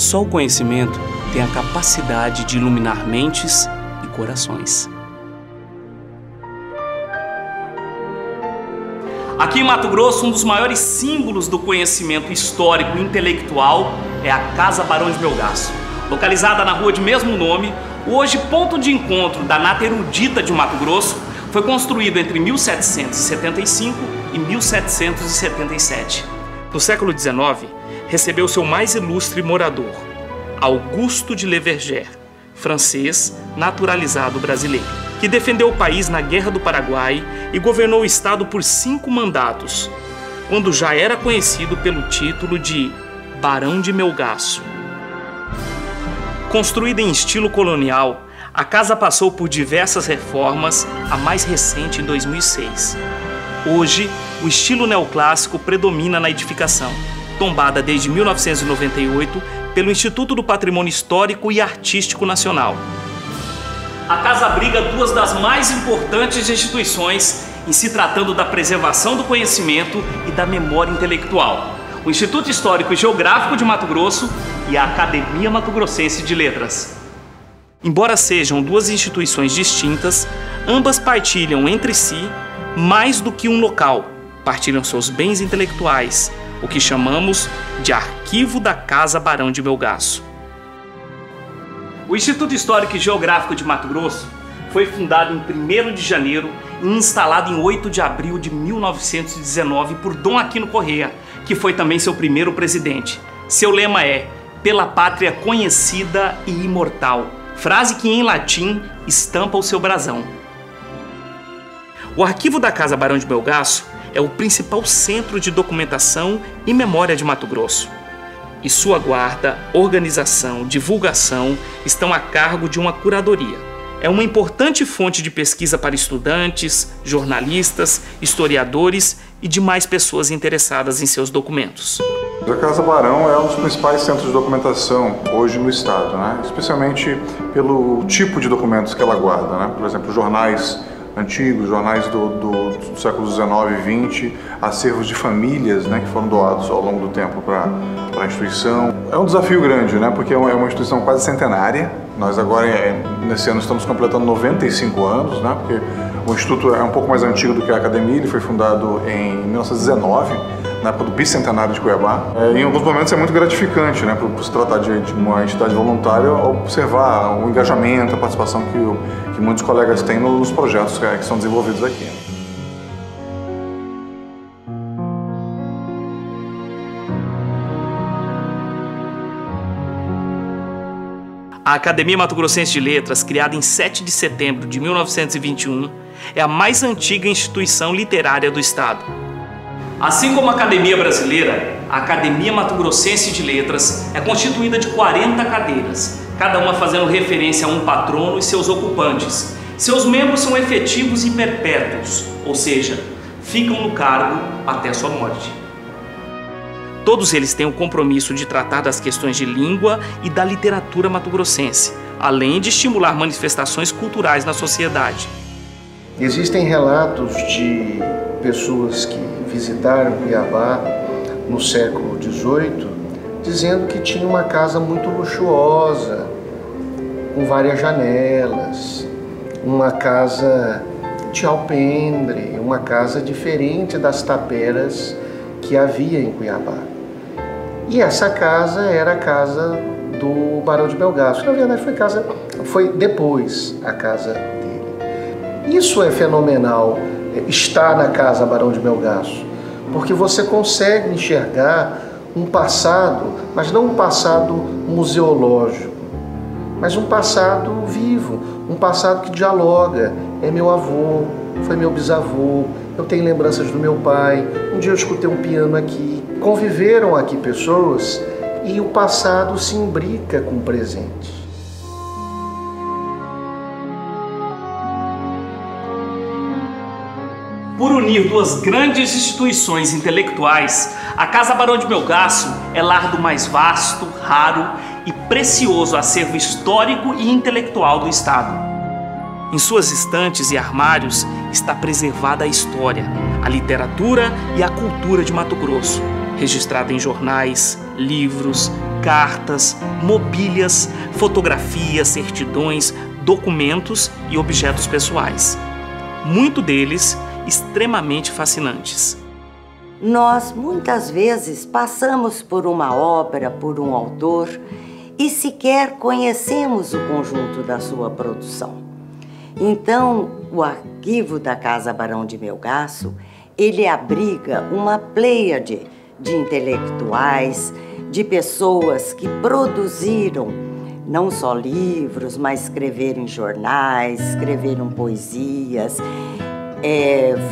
só o conhecimento tem a capacidade de iluminar mentes e corações. Aqui em Mato Grosso, um dos maiores símbolos do conhecimento histórico e intelectual é a Casa Barão de Melgaço. Localizada na rua de mesmo nome, hoje ponto de encontro da nata erudita de Mato Grosso, foi construído entre 1775 e 1777. No século XIX, recebeu seu mais ilustre morador, Augusto de Leverger, francês naturalizado brasileiro, que defendeu o país na Guerra do Paraguai e governou o estado por 5 mandatos, quando já era conhecido pelo título de Barão de Melgaço. Construída em estilo colonial, a casa passou por diversas reformas, a mais recente em 2006. Hoje, o estilo neoclássico predomina na edificação, tombada desde 1998 pelo Instituto do Patrimônio Histórico e Artístico Nacional. A casa abriga duas das mais importantes instituições em se tratando da preservação do conhecimento e da memória intelectual: o Instituto Histórico e Geográfico de Mato Grosso e a Academia Mato Grossense de Letras. Embora sejam duas instituições distintas, ambas partilham entre si mais do que um local, partilham seus bens intelectuais, o que chamamos de Arquivo da Casa Barão de Melgaço. O Instituto Histórico e Geográfico de Mato Grosso foi fundado em 1º de janeiro e instalado em 8 de abril de 1919 por Dom Aquino Corrêa, que foi também seu primeiro presidente. Seu lema é "Pela pátria conhecida e imortal", frase que em latim estampa o seu brasão. O Arquivo da Casa Barão de Melgaço é o principal centro de documentação e memória de Mato Grosso. E sua guarda, organização, divulgação estão a cargo de uma curadoria. É uma importante fonte de pesquisa para estudantes, jornalistas, historiadores e demais pessoas interessadas em seus documentos. A Casa Barão é um dos principais centros de documentação hoje no estado, né? Especialmente pelo tipo de documentos que ela guarda, né? Por exemplo, jornais antigos, jornais do século XIX e XX, acervos de famílias, né, que foram doados ao longo do tempo para a instituição. É um desafio grande, né, porque é uma instituição quase centenária. Nós agora, nesse ano, estamos completando 95 anos, né, porque o Instituto é um pouco mais antigo do que a Academia. Ele foi fundado em 1919, na época do bicentenário de Cuiabá. Em alguns momentos é muito gratificante, né, por se tratar de uma entidade voluntária, observar o engajamento, a participação que muitos colegas têm nos projetos que são desenvolvidos aqui. A Academia Mato Grossense de Letras, criada em 7 de setembro de 1921, é a mais antiga instituição literária do estado. Assim como a Academia Brasileira, a Academia Mato Grossense de Letras é constituída de 40 cadeiras, cada uma fazendo referência a um patrono e seus ocupantes. Seus membros são efetivos e perpétuos, ou seja, ficam no cargo até a sua morte. Todos eles têm o compromisso de tratar das questões de língua e da literatura mato-grossense, além de estimular manifestações culturais na sociedade. Existem relatos de pessoas que visitaram Cuiabá no século XVIII, dizendo que tinha uma casa muito luxuosa, com várias janelas, uma casa de alpendre, uma casa diferente das taperas que havia em Cuiabá. E essa casa era a casa do Barão de Melgaço. Na verdade, foi depois a casa dele. Isso é fenomenal, estar na Casa Barão de Melgaço, porque você consegue enxergar um passado, mas não um passado museológico, mas um passado vivo, um passado que dialoga. É meu avô, foi meu bisavô, eu tenho lembranças do meu pai, um dia eu escutei um piano aqui. Conviveram aqui pessoas e o passado se imbrica com o presente. Por unir duas grandes instituições intelectuais, a Casa Barão de Melgaço é lar do mais vasto, raro e precioso acervo histórico e intelectual do estado. Em suas estantes e armários está preservada a história, a literatura e a cultura de Mato Grosso, registrada em jornais, livros, cartas, mobílias, fotografias, certidões, documentos e objetos pessoais. Muitos deles extremamente fascinantes. Nós muitas vezes passamos por uma obra, por um autor e sequer conhecemos o conjunto da sua produção. Então, o arquivo da Casa Barão de Melgaço, ele abriga uma pleiade de intelectuais, de pessoas que produziram não só livros, mas escreveram em jornais, escreveram poesias,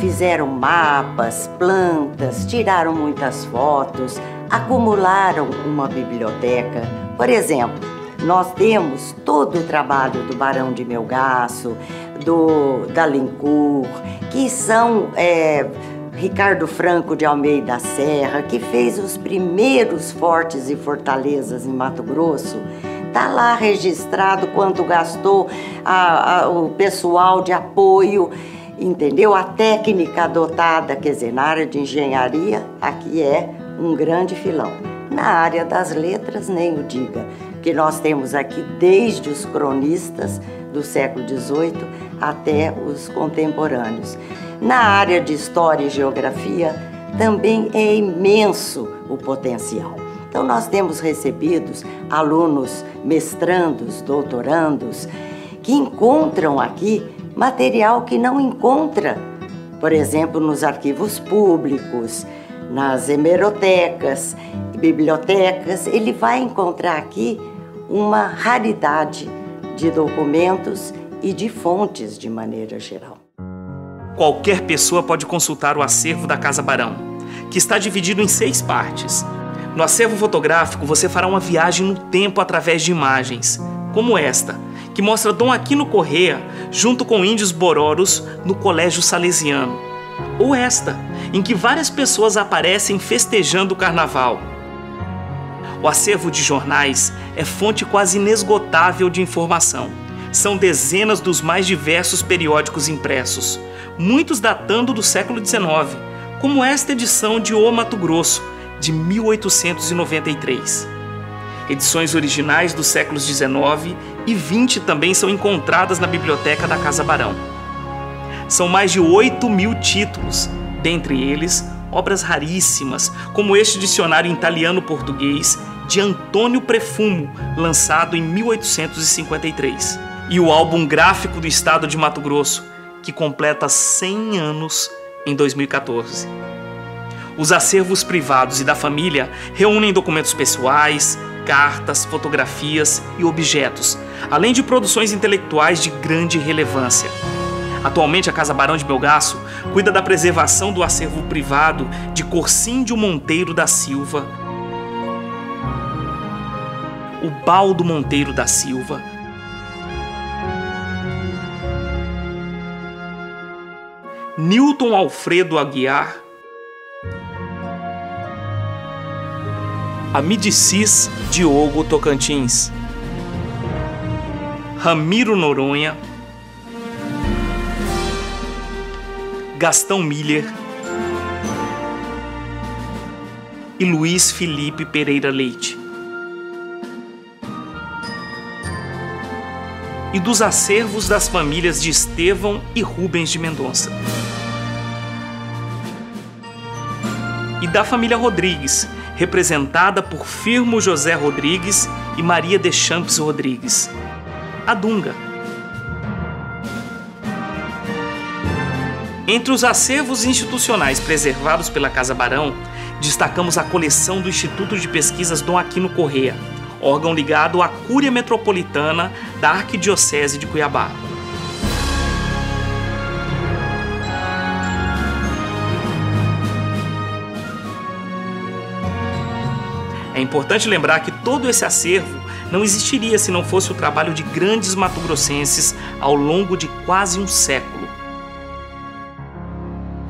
fizeram mapas, plantas, tiraram muitas fotos, acumularam uma biblioteca. Por exemplo, nós temos todo o trabalho do Barão de Melgaço, da Alencourt, que são Ricardo Franco de Almeida Serra, que fez os primeiros fortes e fortalezas em Mato Grosso. Está lá registrado quanto gastou o pessoal de apoio, entendeu? A técnica adotada, quer dizer, na área de engenharia, aqui é um grande filão. Na área das letras, nem o diga, que nós temos aqui desde os cronistas do século XVIII até os contemporâneos. Na área de história e geografia, também é imenso o potencial. Então, nós temos recebidos alunos mestrandos, doutorandos, que encontram aqui material que não encontra, por exemplo, nos arquivos públicos, nas hemerotecas, bibliotecas. Ele vai encontrar aqui uma raridade de documentos e de fontes de maneira geral. Qualquer pessoa pode consultar o acervo da Casa Barão, que está dividido em 6 partes. No acervo fotográfico, você fará uma viagem no tempo através de imagens, como esta, que mostra Dom Aquino Corrêa junto com índios bororos no Colégio Salesiano. Ou esta, em que várias pessoas aparecem festejando o carnaval. O acervo de jornais é fonte quase inesgotável de informação. São dezenas dos mais diversos periódicos impressos, muitos datando do século XIX, como esta edição de O Mato Grosso, de 1893. Edições originais dos séculos XIX e XX também são encontradas na biblioteca da Casa Barão. São mais de 8.000 títulos, dentre eles obras raríssimas, como este dicionário italiano-português de Antônio Prefumo, lançado em 1853, e o álbum gráfico do estado de Mato Grosso, que completa 100 anos em 2014. Os acervos privados e da família reúnem documentos pessoais, cartas, fotografias e objetos, além de produções intelectuais de grande relevância. Atualmente, a Casa Barão de Melgaço cuida da preservação do acervo privado de Corcíndio Monteiro da Silva, o Baldo Monteiro da Silva, Newton Alfredo Aguiar, Amidicis Diogo Tocantins, Ramiro Noronha, Gastão Miller e Luiz Felipe Pereira Leite. E dos acervos das famílias de Estevão e Rubens de Mendonça. E da família Rodrigues, representada por Firmo José Rodrigues e Maria Deschamps Rodrigues, a Dunga. Entre os acervos institucionais preservados pela Casa Barão, destacamos a coleção do Instituto de Pesquisas Dom Aquino Corrêa, órgão ligado à Cúria Metropolitana da Arquidiocese de Cuiabá. É importante lembrar que todo esse acervo não existiria se não fosse o trabalho de grandes matogrossenses ao longo de quase um século.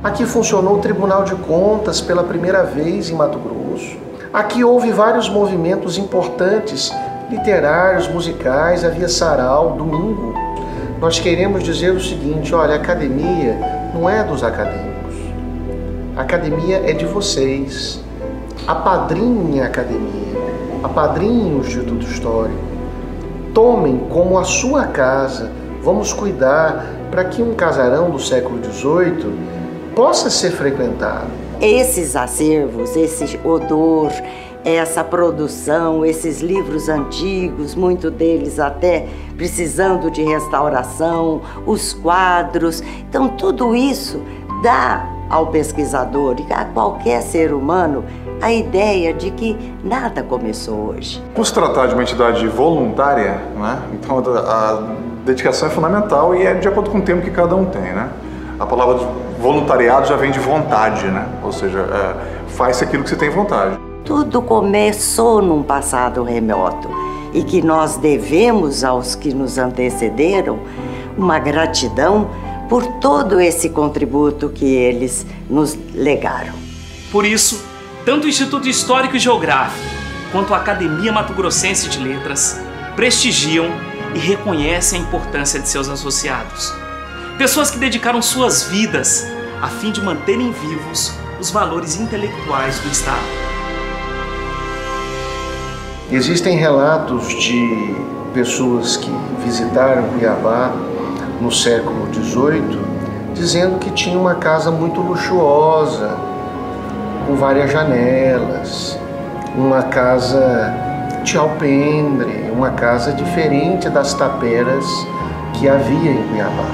Aqui funcionou o Tribunal de Contas pela primeira vez em Mato Grosso. Aqui houve vários movimentos importantes, literários, musicais, havia sarau, domingo. Nós queremos dizer o seguinte, olha, a academia não é dos acadêmicos. A academia é de vocês. Apadrinhem a academia. apadrinhem o Instituto Histórico, tomem como a sua casa, vamos cuidar para que um casarão do século XVIII possa ser frequentado. Esses acervos, esse odor, essa produção, esses livros antigos, muitos deles até precisando de restauração, os quadros, então tudo isso dá ao pesquisador e a qualquer ser humano a ideia de que nada começou hoje. Por se tratar de uma entidade voluntária, né? Então a dedicação é fundamental e é de acordo com o tempo que cada um tem, né? A palavra voluntariado já vem de vontade, né? Ou seja, faz-se aquilo que você tem vontade. Tudo começou num passado remoto e que nós devemos aos que nos antecederam uma gratidão por todo esse contributo que eles nos legaram. Por isso, tanto o Instituto Histórico e Geográfico quanto a Academia Mato Grossense de Letras prestigiam e reconhecem a importância de seus associados. Pessoas que dedicaram suas vidas a fim de manterem vivos os valores intelectuais do Estado. Existem relatos de pessoas que visitaram Cuiabá no século XVIII, dizendo que tinha uma casa muito luxuosa, com várias janelas, uma casa de alpendre, uma casa diferente das taperas que havia em Cuiabá.